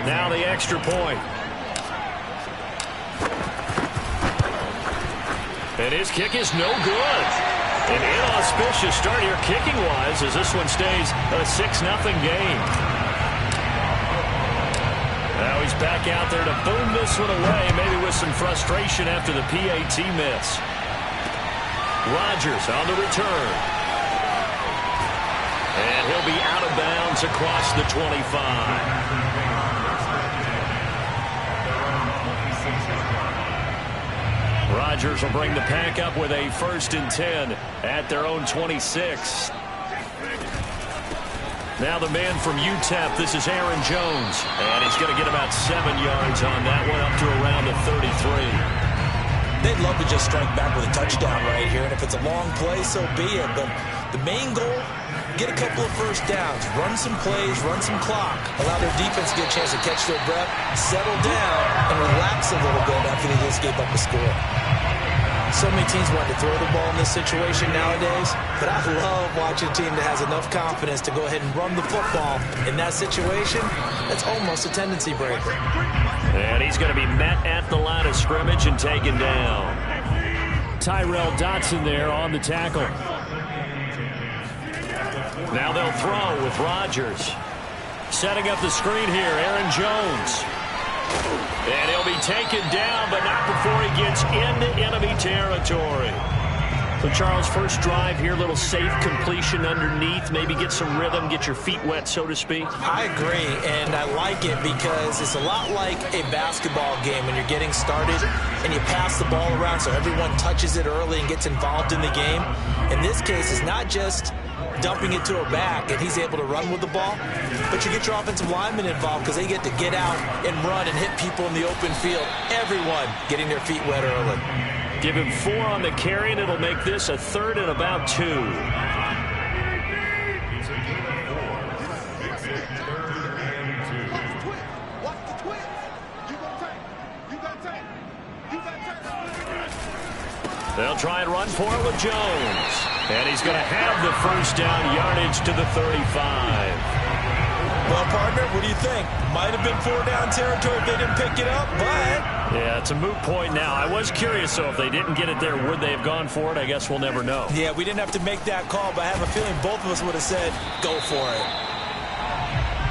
Now the extra point. And his kick is no good. An inauspicious start here kicking-wise as this one stays a 6-0 game. Now he's back out there to boom this one away, maybe with some frustration after the PAT miss. Rodgers on the return. And he'll be out of bounds across the 25. Rodgers will bring the pack up with a 1st and 10 at their own 26. Now the man from UTEP, this is Aaron Jones. And he's going to get about 7 yards on that one, up to around the 33. They'd love to just strike back with a touchdown right here, and if it's a long play, so be it. But the main goal, get a couple of first downs, run some plays, run some clock, allow their defense to get a chance to catch their breath, settle down, and relax a little bit after they just gave up a score. So many teams want to throw the ball in this situation nowadays, but I love watching a team that has enough confidence to go ahead and run the football. In that situation, that's almost a tendency breaker. And he's going to be met at the line of scrimmage and taken down. Tyrell Dotson there on the tackle. Now they'll throw with Rodgers. Setting up the screen here, Aaron Jones. And he'll be taken down, but not before he gets into enemy territory. So, Charles, first drive here, little safe completion underneath. Maybe get some rhythm, get your feet wet, so to speak. I agree, and I like it because it's a lot like a basketball game when you're getting started and you pass the ball around so everyone touches it early and gets involved in the game. In this case, it's not just dumping it to a back and he's able to run with the ball, but you get your offensive linemen involved because they get to get out and run and hit people in the open field. Everyone getting their feet wet early. Give him 4 on the carry, and it'll make this a 3rd and about 2. They'll try and run for it with Jones. And he's going to have the first down, yardage to the 35. Well, partner, what do you think? Might have been 4-down territory if they didn't pick it up, but... Yeah, it's a moot point now. I was curious, so if they didn't get it there, would they have gone for it? I guess we'll never know. Yeah, we didn't have to make that call, but I have a feeling both of us would have said, go for it.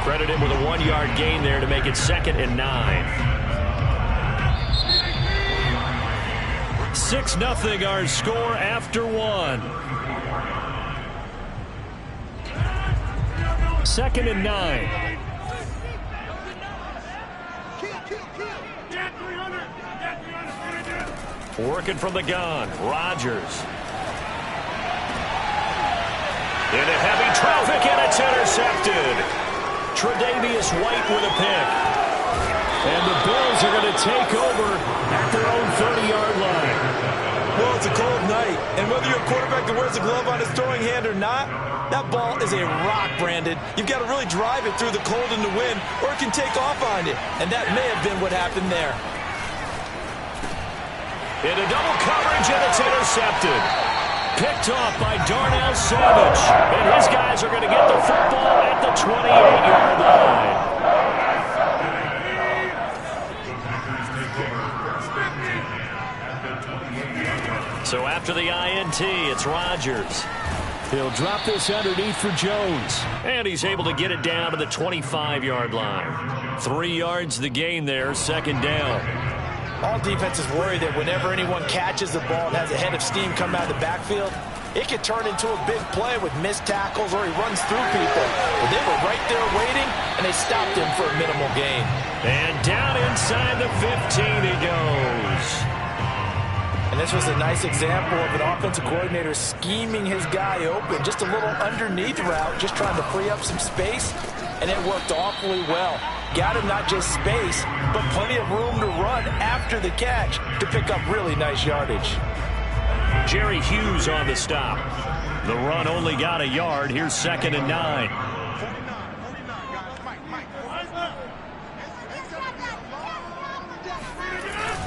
Credit him with a 1-yard gain there to make it 2nd and 9. 6-0 our score after 1. 2nd and 9. Working from the gun, Rodgers. Into heavy traffic, and it's intercepted. Tre'Davious White with a pick. And the Bills are going to take over at their own 30-yard line. Well, it's a cold night, and whether you're a quarterback that wears a glove on his throwing hand or not, that ball is a rock, Brandon. You've got to really drive it through the cold and the wind, or it can take off on you. And that may have been what happened there. Into double coverage, and it's intercepted. Picked off by Darnell Savage. And his guys are going to get the football at the 28-yard line. So after the INT, it's Rodgers. He'll drop this underneath for Jones. And he's able to get it down to the 25-yard line. 3 yards the gain there, 2nd down. All defenses worry that whenever anyone catches the ball and has a head of steam come out of the backfield, it could turn into a big play with missed tackles or he runs through people. But they were right there waiting, and they stopped him for a minimal gain. And down inside the 15 he goes. And this was a nice example of an offensive coordinator scheming his guy open. Just a little underneath route, just trying to free up some space, and it worked awfully well. Got him not just space, but plenty of room to run after the catch to pick up really nice yardage. Jerry Hughes on the stop. The run only got a yard. Here's 2nd and 9.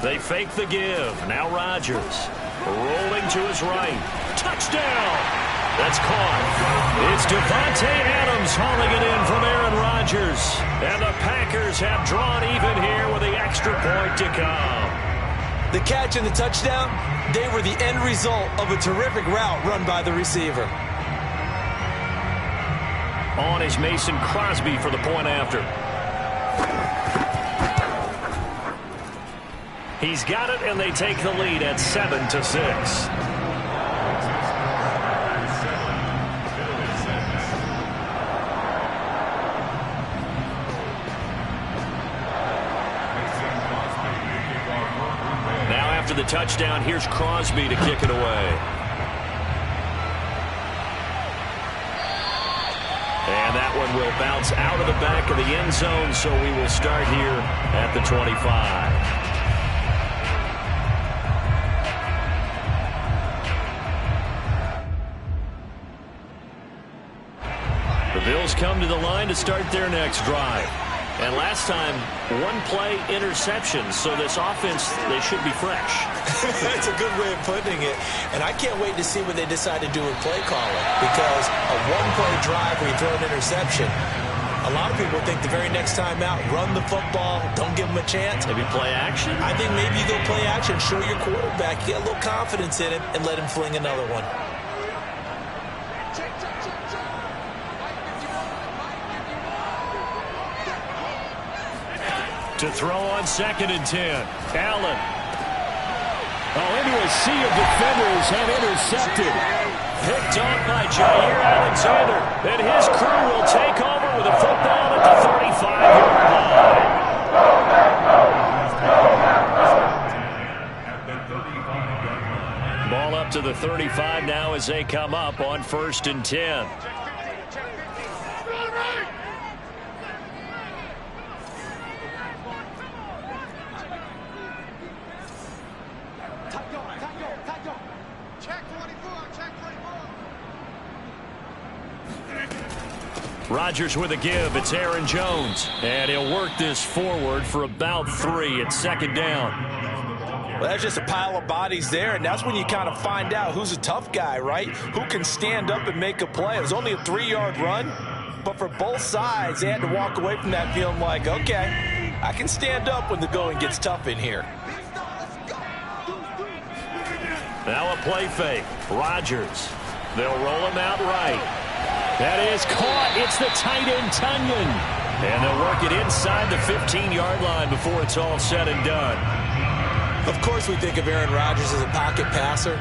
They fake the give. Now Rodgers rolling to his right. Touchdown! That's caught. It's Devontae Adams hauling it in from Aaron Rodgers. And the Packers have drawn even here with the extra point to come. The catch and the touchdown, they were the end result of a terrific route run by the receiver. On is Mason Crosby for the point after. He's got it, and they take the lead at 7-6. After the touchdown, here's Crosby to kick it away. And that one will bounce out of the back of the end zone, so we will start here at the 25. The Bills come to the line to start their next drive. And last time, one-play interception, so this offense, they should be fresh. That's a good way of putting it. And I can't wait to see what they decide to do with play calling, because a one-play drive where you throw an interception, a lot of people think the very next time out, run the football, don't give them a chance. Maybe play action? I think maybe you go play action, show your quarterback, get a little confidence in him, and let him fling another one. To throw on 2nd and 10. Allen. Oh, into a sea of defenders and intercepted. Picked off by Jair Alexander. And his crew will take over with a football at the 35-yard line. Ball up to the 35 now as they come up on 1st and 10. Rodgers with a give. It's Aaron Jones. And he'll work this forward for about 3 at 2nd down. Well, that's just a pile of bodies there, and that's when you kind of find out who's a tough guy, right? Who can stand up and make a play. It was only a 3-yard run, but for both sides, they had to walk away from that feeling like, okay, I can stand up when the going gets tough in here. Now a play fake. Rodgers. They'll roll him out right. That is caught. It's the tight end, Tunyon. And they'll work it inside the 15-yard line before it's all said and done. Of course we think of Aaron Rodgers as a pocket passer,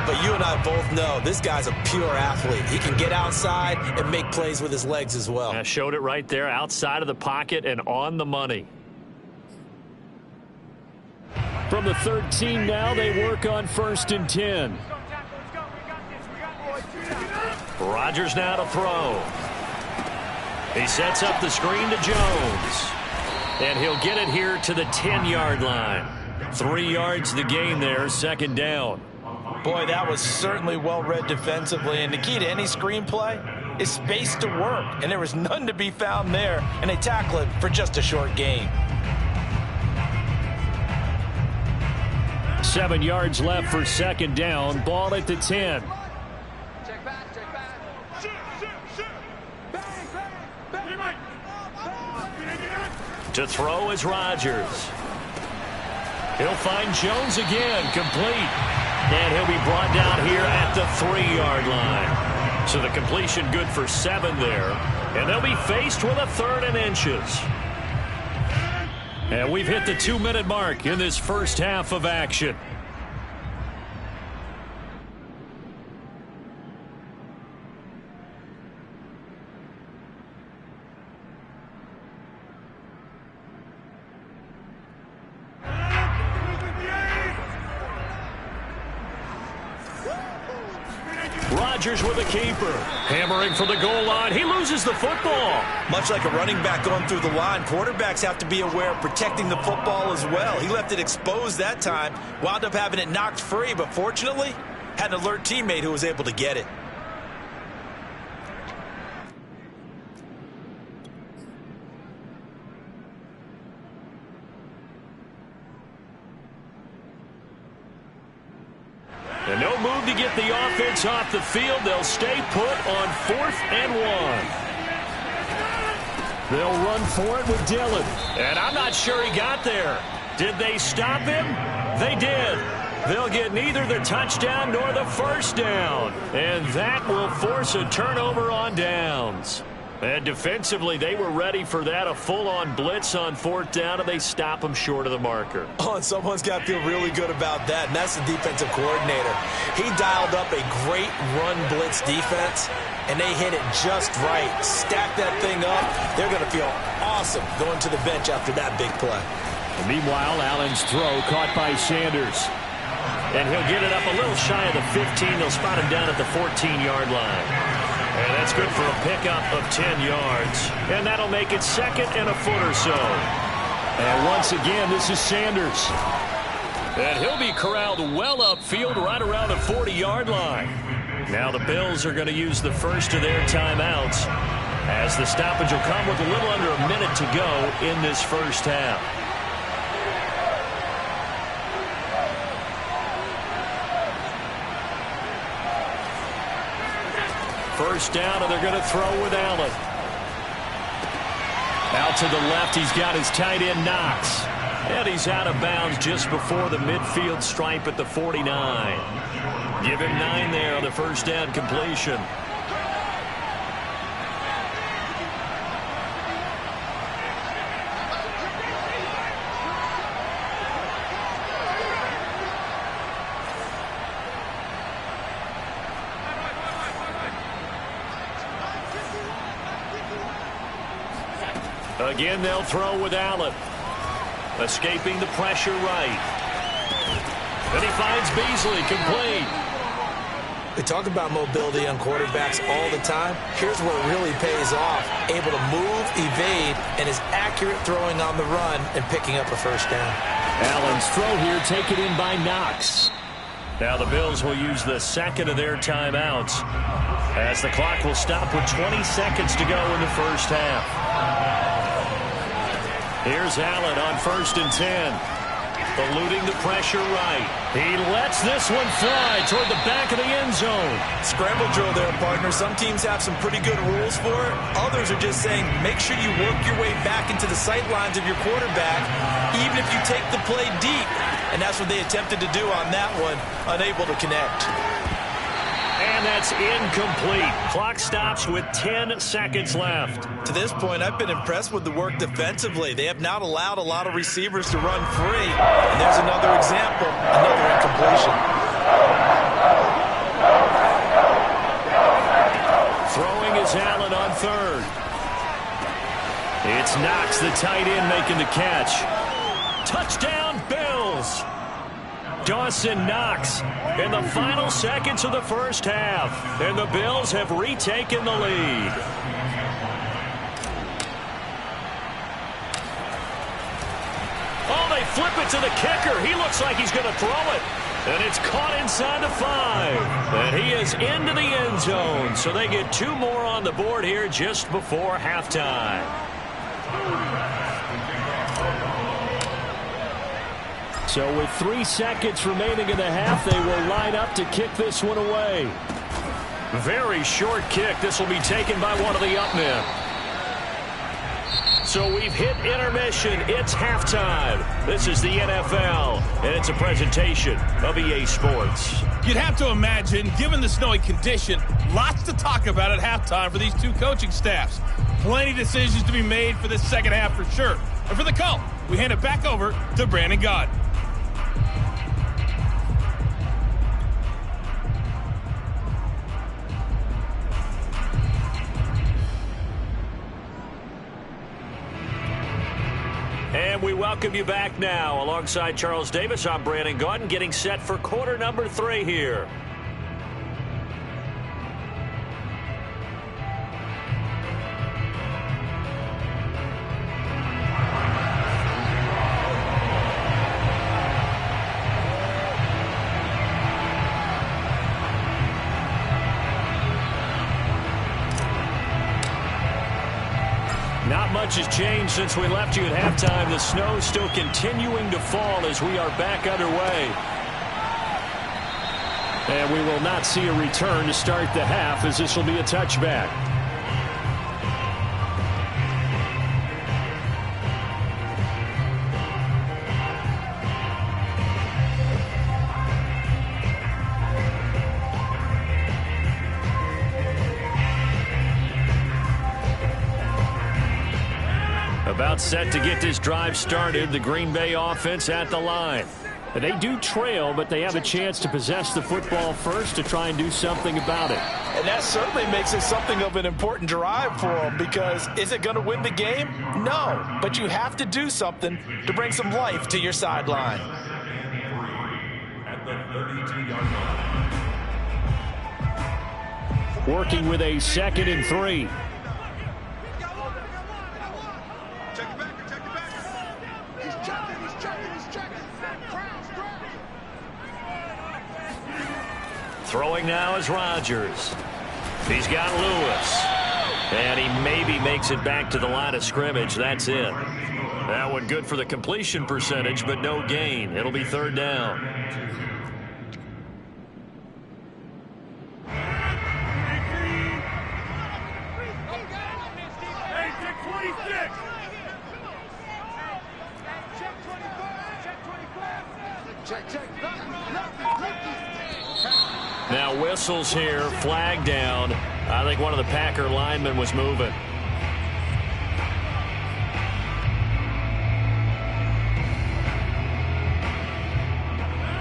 but you and I both know this guy's a pure athlete. He can get outside and make plays with his legs as well. I showed it right there, outside of the pocket and on the money. From the 13 now, they work on 1st and 10. Rodgers now to throw. He sets up the screen to Jones. And he'll get it here to the 10-yard line. 3 yards the gain there, 2nd down. Boy, that was certainly well-read defensively. And the key to any screenplay is space to work. And there was none to be found there. And they tackle it for just a short gain. 7 yards left for 2nd down. Ball at the 10. To throw is Rodgers. He'll find Jones again, complete. And he'll be brought down here at the 3-yard line. So the completion good for 7 there. And they'll be faced with a 3rd and inches. And we've hit the 2-minute mark in this first half of action. Rodgers with a keeper. Hammering for the goal line. He loses the football. Much like a running back going through the line, quarterbacks have to be aware of protecting the football as well. He left it exposed that time. Wound up having it knocked free, but fortunately, had an alert teammate who was able to get it. And no move to get the offense off the field. They'll stay put on 4th and 1. They'll run for it with Dillon. And I'm not sure he got there. Did they stop him? They did. They'll get neither the touchdown nor the first down. And that will force a turnover on downs. And defensively, they were ready for that, a full-on blitz on 4th down, and they stop them short of the marker. Oh, and someone's got to feel really good about that, and that's the defensive coordinator. He dialed up a great run blitz defense, and they hit it just right. Stack that thing up. They're going to feel awesome going to the bench after that big play. And meanwhile, Allen's throw caught by Sanders. And he'll get it up a little shy of the 15. They'll spot him down at the 14-yard line. And that's good for a pickup of 10 yards. And that'll make it 2nd and a foot or so. And once again, this is Sanders. And he'll be corralled well upfield right around the 40-yard line. Now the Bills are going to use the first of their timeouts, as the stoppage will come with a little under a minute to go in this first half. First down, and they're going to throw with Allen. Out to the left, he's got his tight end, Knox. And he's out of bounds just before the midfield stripe at the 49. Give him 9 there on the first down completion. Again, they'll throw with Allen. Escaping the pressure right. And he finds Beasley complete. We talk about mobility on quarterbacks all the time. Here's where it really pays off. Able to move, evade, and is accurate throwing on the run and picking up a first down. Allen's throw here taken in by Knox. Now the Bills will use the second of their timeouts, as the clock will stop with 20 seconds to go in the first half. Here's Allen on 1st and 10. Eluding the pressure right. He lets this one fly toward the back of the end zone. Scramble drill there, partner. Some teams have some pretty good rules for it. Others are just saying make sure you work your way back into the sight lines of your quarterback, even if you take the play deep. And that's what they attempted to do on that one, unable to connect. And that's incomplete. Clock stops with 10 seconds left. To this point, I've been impressed with the work defensively. They have not allowed a lot of receivers to run free. And there's another example, another incompletion. Throwing is Allen on 3rd. It's Knox, the tight end, making the catch. Touchdown, Bills! Dawson Knox in the final seconds of the first half. And the Bills have retaken the lead. Oh, they flip it to the kicker. He looks like he's going to throw it. And it's caught inside the 5. And he is into the end zone. So they get 2 more on the board here just before halftime. So with 3 seconds remaining in the half, they will line up to kick this one away. Very short kick. This will be taken by one of the up men. So we've hit intermission. It's halftime. This is the NFL, and it's a presentation of EA Sports. You'd have to imagine, given the snowy condition, lots to talk about at halftime for these 2 coaching staffs. Plenty of decisions to be made for this second half for sure. And for the call, we hand it back over to Brandon Gaud. And we welcome you back now. Alongside Charles Davis, I'm Brandon Gaudin, getting set for quarter number 3 here. Not much has changed since we left you at halftime. The snow still continuing to fall as we are back underway. And we will not see a return to start the half, as this will be a touchback. About set to get this drive started, the Green Bay offense at the line. They do trail, but they have a chance to possess the football first to try and do something about it. And that certainly makes it something of an important drive for them, because is it going to win the game? No, but you have to do something to bring some life to your sideline. At the 32-yard line. Working with a 2nd and 3. Throwing now is Rodgers. He's got Lewis. And he maybe makes it back to the line of scrimmage. That's it. That one good for the completion percentage, but no gain. It'll be 3rd down. Now whistles here, flag down. I think one of the Packer linemen was moving.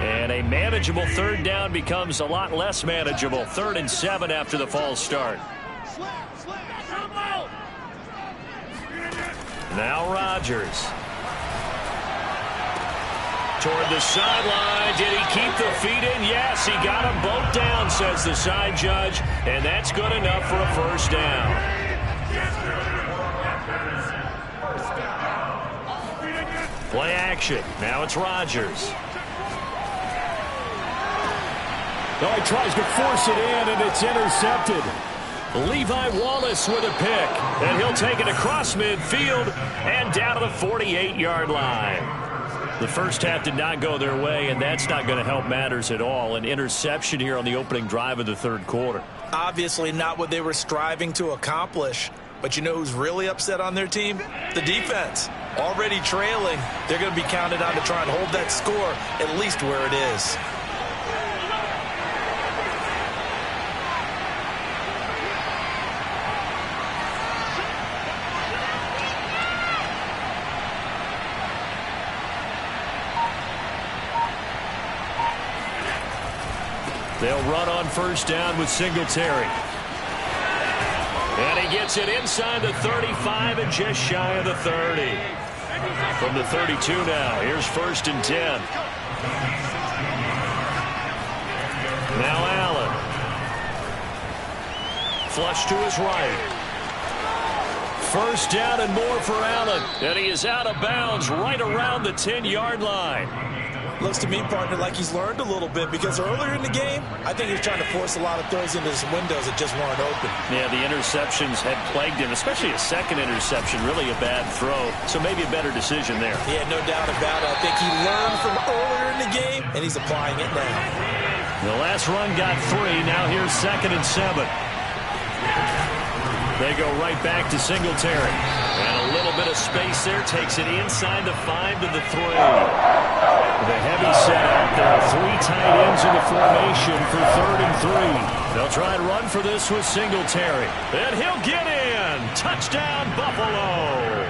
And a manageable 3rd down becomes a lot less manageable. 3rd and 7 after the false start. Now Rodgers. Toward the sideline. Did he keep the feet in? Yes, he got them both down, says the side judge. And that's good enough for a 1st down. Play action. Now it's Rodgers. Oh, he tries to force it in, and it's intercepted. Levi Wallace with a pick. And he'll take it across midfield and down to the 48-yard line. The first half did not go their way, and that's not going to help matters at all. An interception here on the opening drive of the 3rd quarter. Obviously not what they were striving to accomplish. But you know who's really upset on their team? The defense. Already trailing. They're going to be counted on to try and hold that score at least where it is. They'll run on 1st down with Singletary. And he gets it inside the 35 and just shy of the 30. From the 32 now, here's 1st and 10. Now Allen. Flush to his right. 1st down and more for Allen. And he is out of bounds right around the 10-yard line. Looks to me, partner, like he's learned a little bit, because earlier in the game, I think he was trying to force a lot of throws into some windows that just weren't open. Yeah, the interceptions had plagued him, especially a 2nd interception, really a bad throw. So maybe a better decision there. Yeah, no doubt about it. I think he learned from earlier in the game, and he's applying it now. The last run got 3. Now here's 2nd and 7. They go right back to Singletary. And a little bit of space there. Takes it inside the 5 to the 3. The heavy set out there. 3 tight ends in the formation for 3rd and 3. They'll try and run for this with Singletary. And he'll get in. Touchdown, Buffalo.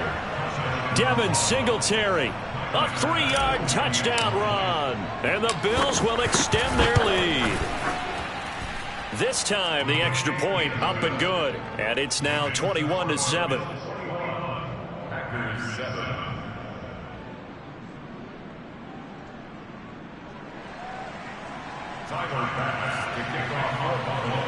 Devin Singletary. A 3-yard touchdown run. And the Bills will extend their lead. This time, the extra point up and good. And it's now 21-7. Packers 7. Title pass to kick off for Buffalo.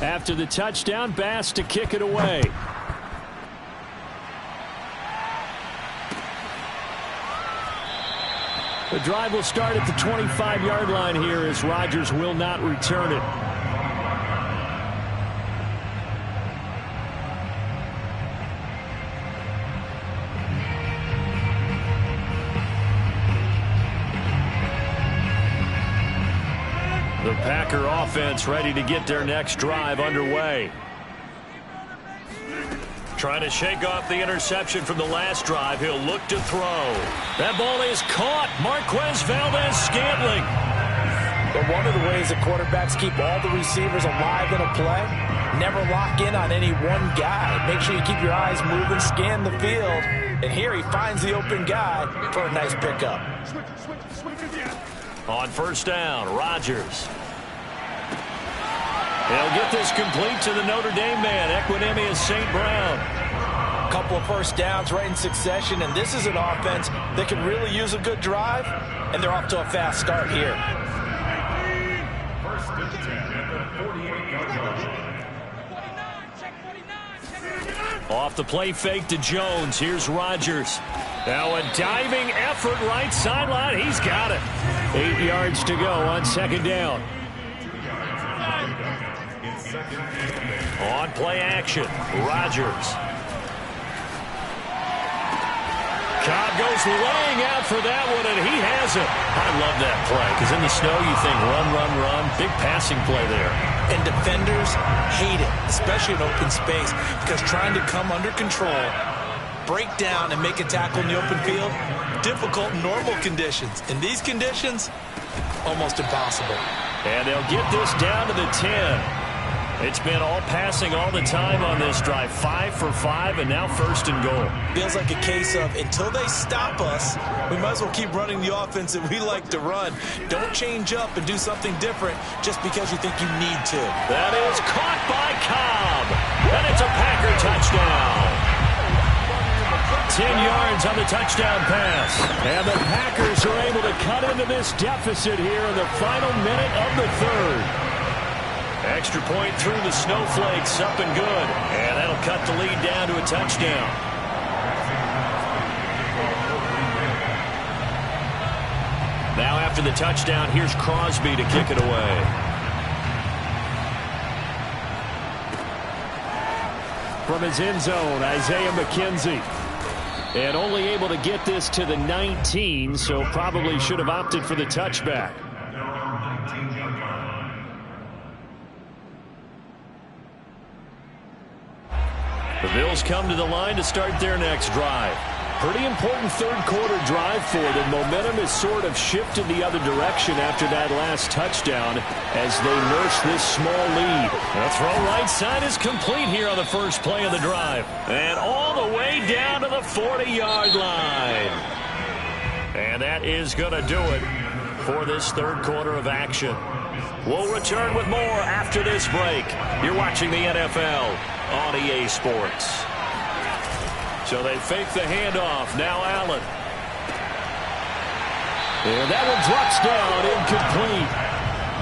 After the touchdown, Bass to kick it away. The drive will start at the 25-yard line here as Rodgers will not return it. The Packer offense ready to get their next drive underway. Trying to shake off the interception from the last drive. He'll look to throw. That ball is caught. Marquez Valdes-Scantling. But one of the ways that quarterbacks keep all the receivers alive in a play, never lock in on any one guy. Make sure you keep your eyes moving, scan the field. And here he finds the open guy for a nice pickup. On first down, Rodgers. He'll get this complete to the Notre Dame man, Equanimeous St. Brown. A couple of first downs right in succession, and this is an offense that can really use a good drive, and they're off to a fast start here. First and 10 at the 48-yard line. Off the play fake to Jones. Here's Rodgers. Now a diving effort right sideline. He's got it. 8 yards to go on second down. On play action, Rodgers. Cobb goes laying out for that one, and he has it. I love that play, because in the snow you think run, run, run. Big passing play there. And defenders hate it, especially in open space, because trying to come under control, break down, and make a tackle in the open field, difficult in normal conditions. In these conditions, almost impossible. And they'll get this down to the 10. It's been all passing all the time on this drive. 5 for 5, and now first and goal. Feels like a case of until they stop us, we might as well keep running the offense that we like to run. Don't change up and do something different just because you think you need to. That is caught by Cobb. And it's a Packer touchdown. 10 yards on the touchdown pass. And the Packers are able to cut into this deficit here in the final minute of the third. Extra point through the snowflakes, up and good. And that'll cut the lead down to a touchdown. Now after the touchdown, here's Crosby to kick it away. From his end zone, Isaiah McKenzie. And only able to get this to the 19, so probably should have opted for the touchback. The Bills come to the line to start their next drive. Pretty important third-quarter drive for them. Momentum has sort of shifted the other direction after that last touchdown as they nurse this small lead. The throw right side is complete here on the first play of the drive. And all the way down to the 40-yard line. And that is going to do it for this third quarter of action. We'll return with more after this break. You're watching the NFL on EA Sports. So they fake the handoff. Now Allen. And that one drops down, incomplete.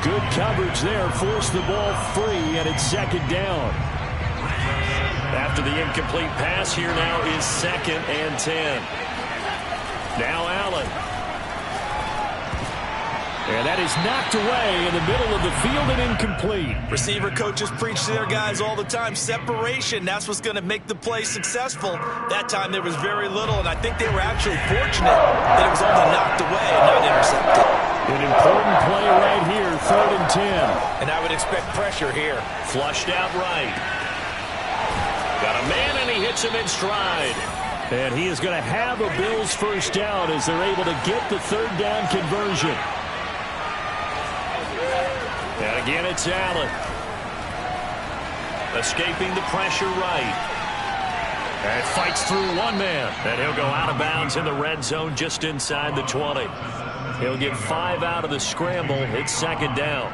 Good coverage there. Forced the ball free, and it's second down. After the incomplete pass, here now is 2nd and 10. Now Allen. And that is knocked away in the middle of the field and incomplete. Receiver coaches preach to their guys all the time. Separation, that's what's going to make the play successful. That time there was very little, and I think they were actually fortunate that it was only knocked away and not intercepted. An important play right here, 3rd and 10. And I would expect pressure here. Flushed out right. Got a man, and he hits him in stride. And he is going to have a Bills first down as they're able to get the third down conversion. And again, it's Allen. Escaping the pressure right. And fights through one man. And he'll go out of bounds in the red zone just inside the 20. He'll get 5 out of the scramble. It's second down.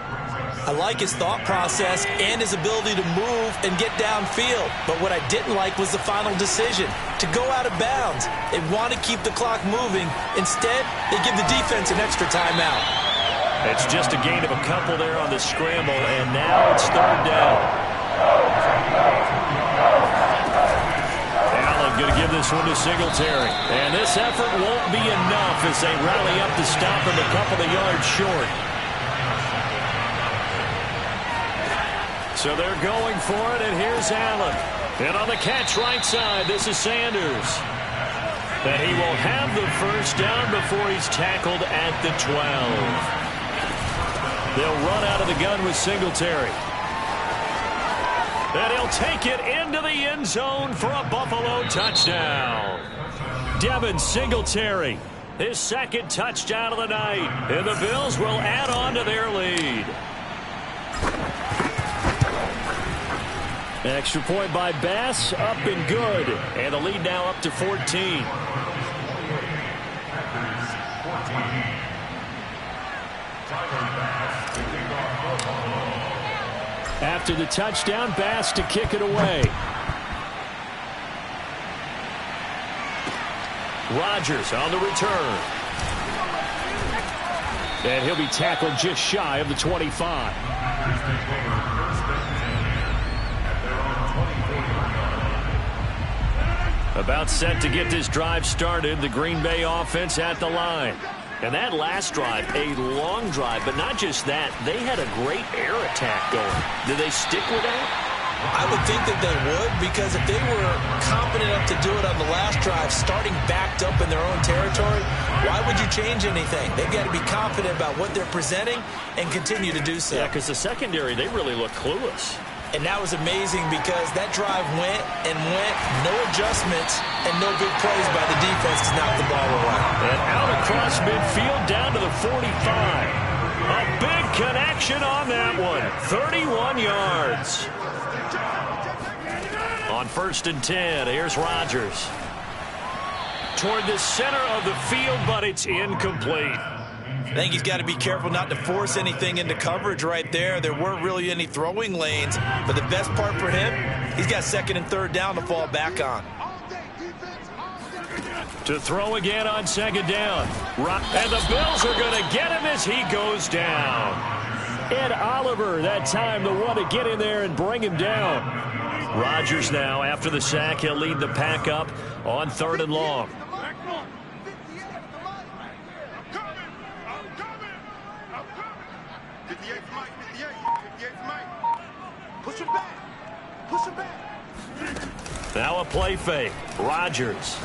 I like his thought process and his ability to move and get downfield. But what I didn't like was the final decision, to go out of bounds. They want to keep the clock moving. Instead, they give the defense an extra timeout. It's just a gain of a couple there on the scramble, and now it's third down. Allen going to give this one to Singletary. And this effort won't be enough as they rally up to stop him a couple of yards short. So they're going for it, and here's Allen. And on the catch right side, this is Sanders. And he will have the first down before he's tackled at the 12. They'll run out of the gun with Singletary. And he'll take it into the end zone for a Buffalo touchdown. Devin Singletary, his second touchdown of the night. And the Bills will add on to their lead. Extra point by Bass, up and good. And the lead now up to 14. After the touchdown, Bass to kick it away. Rodgers on the return. And he'll be tackled just shy of the 25. About set to get this drive started, the Green Bay offense at the line. And that last drive, a long drive, but not just that, they had a great air attack going. Did they stick with that? I would think that they would, because if they were confident enough to do it on the last drive, starting backed up in their own territory, why would you change anything? They've got to be confident about what they're presenting and continue to do so. Yeah, because the secondary, they really look clueless. And that was amazing because that drive went and went, no adjustments, and no big plays by the defense to knock the ball away. And out across midfield down to the 45. A big connection on that one. 31 yards. On 1st and 10, here's Rodgers. Toward the center of the field, but it's incomplete. I think he's got to be careful not to force anything into coverage right there. There weren't really any throwing lanes, but the best part for him, he's got 2nd and 3rd down to fall back on. To throw again on 2nd down. And the Bills are going to get him as he goes down. Ed Oliver, that time the one to get in there and bring him down. Rodgers now, after the sack, he'll lead the pack up on 3rd and long. Now a play fake. Rodgers.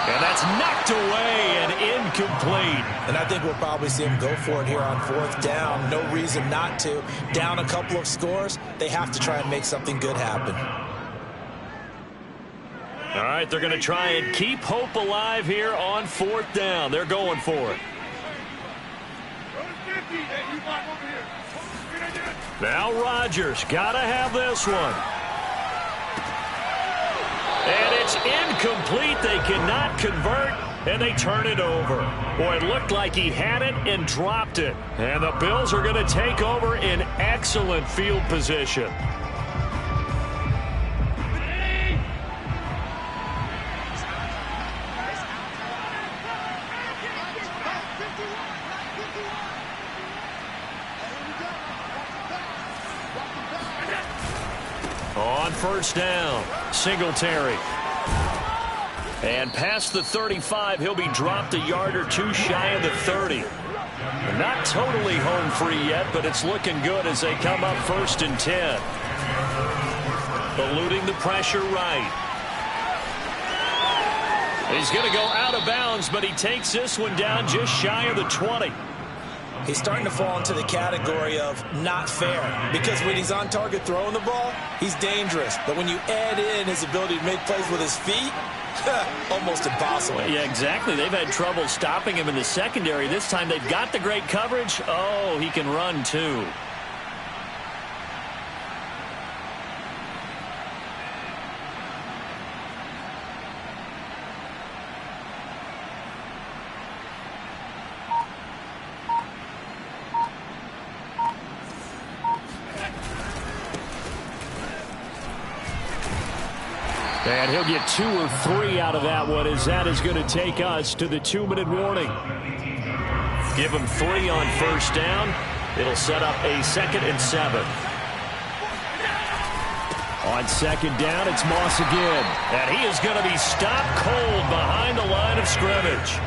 And that's knocked away and incomplete. And I think we'll probably see him go for it here on 4th down. No reason not to. Down a couple of scores, they have to try and make something good happen. All right, they're going to try and keep hope alive here on 4th down. They're going for it. Now Rodgers, got to have this one. And it's incomplete. They cannot convert, and they turn it over. Boy, it looked like he had it and dropped it. And the Bills are going to take over in excellent field position. On 1st down, Singletary. And past the 35, he'll be dropped a yard or two shy of the 30. Not totally home free yet, but it's looking good as they come up 1st and 10. Eluding the pressure right. He's going to go out of bounds, but he takes this one down just shy of the 20. He's starting to fall into the category of not fair, because when he's on target throwing the ball, he's dangerous. But when you add in his ability to make plays with his feet, almost impossible. Yeah, exactly. They've had trouble stopping him in the secondary. This time they've got the great coverage. Oh, he can run too. And he'll get 2 or 3 out of that one, as that is going to take us to the 2-minute warning. Give him 3 on 1st down. It'll set up a 2nd and 7. On second down, it's Moss again. And he is going to be stopped cold behind the line of scrimmage.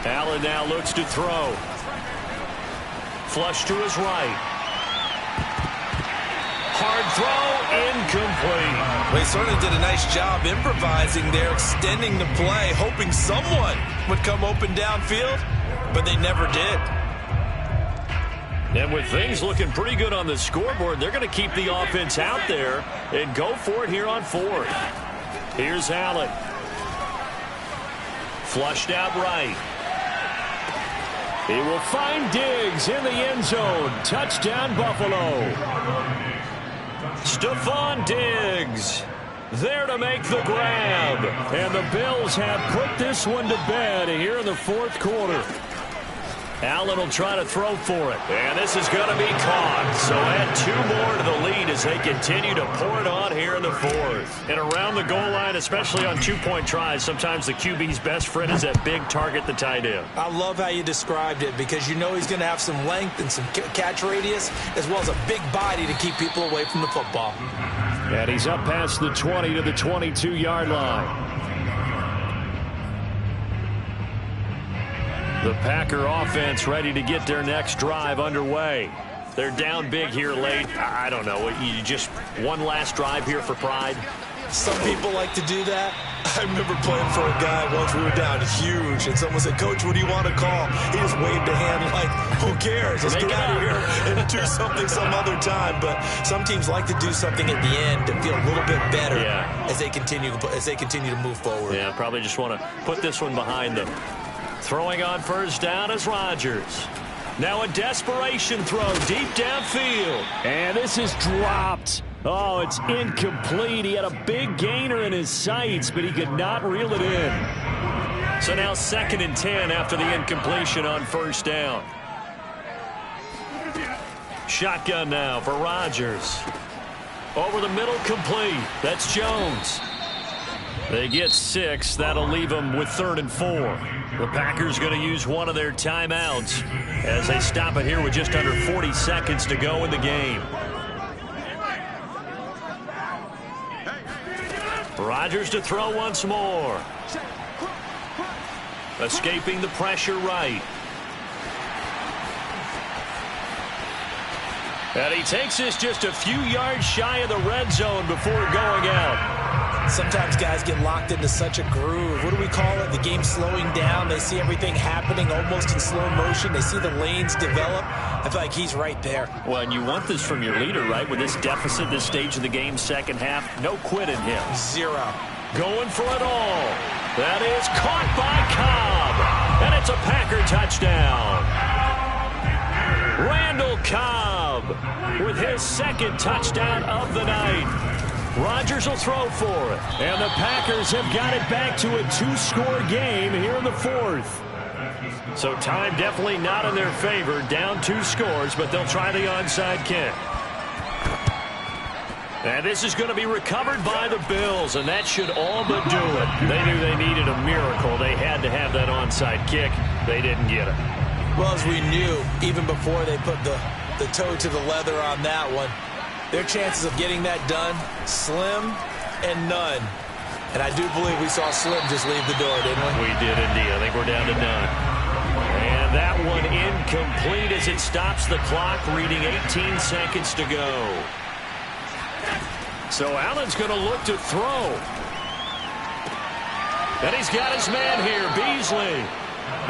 Allen now looks to throw. Flush to his right. Hard throw, incomplete. Well, he certainly did a nice job improvising there, extending the play, hoping someone would come open downfield, but they never did. And with things looking pretty good on the scoreboard, they're going to keep the offense out there and go for it here on fourth. Here's Allen. Flushed out right. He will find Diggs in the end zone. Touchdown, Buffalo. Stephon Diggs there to make the grab. And the Bills have put this one to bed here in the fourth quarter. Allen will try to throw for it. And this is going to be caught. So add 2 more to the lead as they continue to pour it on here in the fourth. And around the goal line, especially on 2-point tries, sometimes the QB's best friend is that big target, the tight end. I love how you described it because you know he's going to have some length and some catch radius as well as a big body to keep people away from the football. And he's up past the 20 to the 22-yard line. The Packer offense ready to get their next drive underway. They're down big here late. I don't know. You just one last drive here for pride? Some people like to do that. I remember playing for a guy once. We were down huge, and someone said, "Coach, what do you want to call?" He just waved a hand like, who cares? Let's get out of here and do something some other time. But some teams like to do something at the end to feel a little bit better as they continue to move forward. Yeah, probably just want to put this one behind them. Throwing on first down is Rodgers. Now a desperation throw deep downfield. And this is dropped. Oh, it's incomplete. He had a big gainer in his sights, but he could not reel it in. So now 2nd and 10 after the incompletion on first down. Shotgun now for Rodgers. Over the middle, complete. That's Jones. They get 6. That'll leave them with 3rd and 4. The Packers going to use one of their timeouts as they stop it here with just under 40 seconds to go in the game. Rodgers to throw once more. Escaping the pressure right. And he takes this just a few yards shy of the red zone before going out. Sometimes guys get locked into such a groove. What do we call it? The game slowing down. They see everything happening almost in slow motion. They see the lanes develop. I feel like he's right there. Well, and you want this from your leader, right? With this deficit, this stage of the game, second half, no quit in him. 0. Going for it all. That is caught by Cobb. And it's a Packer touchdown. Randall Cobb with his 2nd touchdown of the night. Rodgers will throw for it. And the Packers have got it back to a 2-score game here in the fourth. So time definitely not in their favor. Down 2 scores, but they'll try the onside kick. And this is going to be recovered by the Bills, and that should all but do it. They knew they needed a miracle. They had to have that onside kick. They didn't get it. Well, as we knew, even before they put the toe to the leather on that one, their chances of getting that done, slim and none. And I do believe we saw Slim just leave the door, didn't we? We did indeed. I think we're down to none. And that one incomplete as it stops the clock, reading 18 seconds to go. So Allen's going to look to throw. And he's got his man here, Beasley.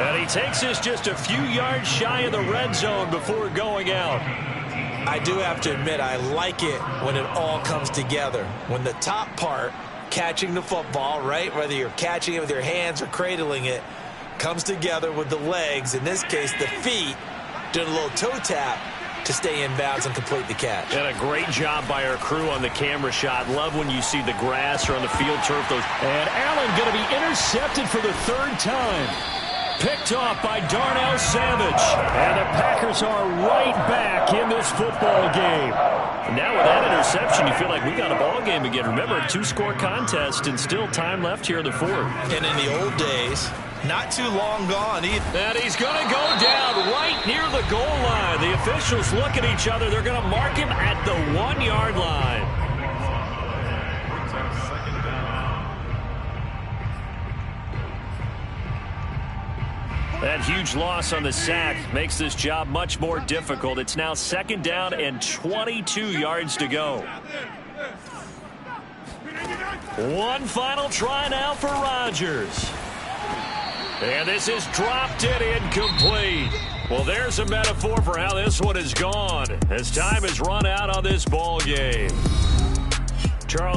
And he takes this just a few yards shy of the red zone before going out. I do have to admit, I like it when it all comes together. When the top part, catching the football, right, whether you're catching it with your hands or cradling it, comes together with the legs, in this case the feet, doing a little toe tap to stay in bounds and complete the catch. And a great job by our crew on the camera shot. Love when you see the grass or on the field turf. And Allen going to be intercepted for the 3rd time. Picked off by Darnell Savage. And the Packers are right back in this football game. And now with that interception, you feel like we got a ball game again. Remember, a 2-score contest and still time left here in the fourth. And in the old days, not too long gone either. And he's going to go down right near the goal line. The officials look at each other. They're going to mark him at the 1-yard line. That huge loss on the sack makes this job much more difficult. It's now 2nd down and 22 yards to go. One final try now for Rodgers. And this is dropped and incomplete. Well, there's a metaphor for how this one is gone as time has run out on this ball game. Charles.